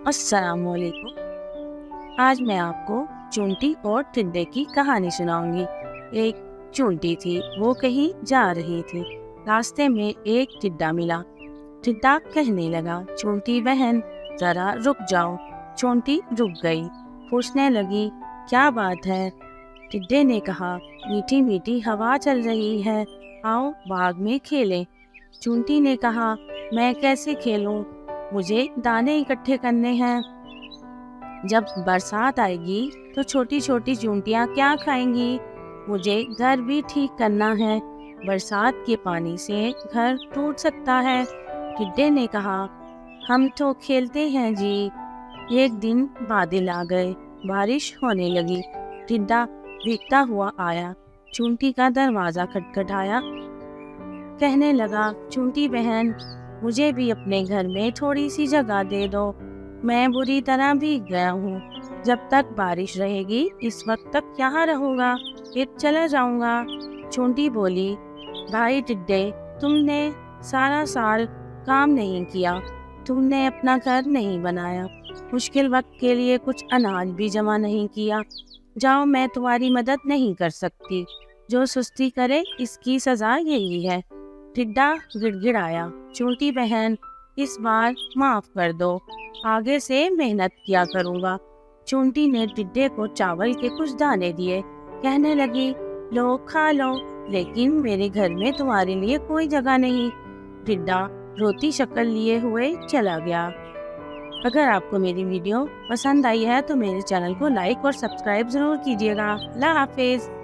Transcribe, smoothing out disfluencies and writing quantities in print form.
अस्सलामुअलैकुम। आज मैं आपको चूंटी और टिड्डे की कहानी सुनाऊंगी। एक चूंटी थी, वो कहीं जा रही थी। रास्ते में एक टिड्डा मिला। टिड्डा कहने लगा, चूंटी बहन जरा रुक जाओ। चूंटी रुक गई, पूछने लगी, क्या बात है? टिड्डे ने कहा, मीठी मीठी हवा चल रही है, आओ बाग में खेलें। चूंटी ने कहा, मैं कैसे खेलूं? मुझे दाने इकट्ठे करने हैं। जब बरसात आएगी तो छोटी छोटी चूंटियां क्या खाएंगी? मुझे घर भी ठीक करना है, बरसात के पानी से घर टूट सकता है। टिड्डे ने कहा, हम तो खेलते हैं जी। एक दिन बादल आ गए, बारिश होने लगी। टिड्डा भीगता हुआ आया, चूंटी का दरवाज़ा खटखटाया। कहने लगा, चूंटी बहन मुझे भी अपने घर में थोड़ी सी जगह दे दो, मैं बुरी तरह भीग गया हूँ। जब तक बारिश रहेगी इस वक्त तक यहाँ रहूँगा, फिर चला जाऊँगा। चूंटी बोली, भाई टिड्डे, तुमने सारा साल काम नहीं किया, तुमने अपना घर नहीं बनाया, मुश्किल वक्त के लिए कुछ अनाज भी जमा नहीं किया। जाओ, मैं तुम्हारी मदद नहीं कर सकती। जो सुस्ती करे इसकी सज़ा यही है। टिड्डा गिड़गिड़ाया, चूंटी बहन इस बार माफ़ कर दो, आगे से मेहनत किया करूँगा। चूंटी ने टिड्डे को चावल के कुछ दाने दिए। कहने लगी, लो खा लो, लेकिन मेरे घर में तुम्हारे लिए कोई जगह नहीं। टिड्डा रोती शक्ल लिए हुए चला गया। अगर आपको मेरी वीडियो पसंद आई है तो मेरे चैनल को लाइक और सब्सक्राइब ज़रूर कीजिएगा। अल्लाह हाफिज़।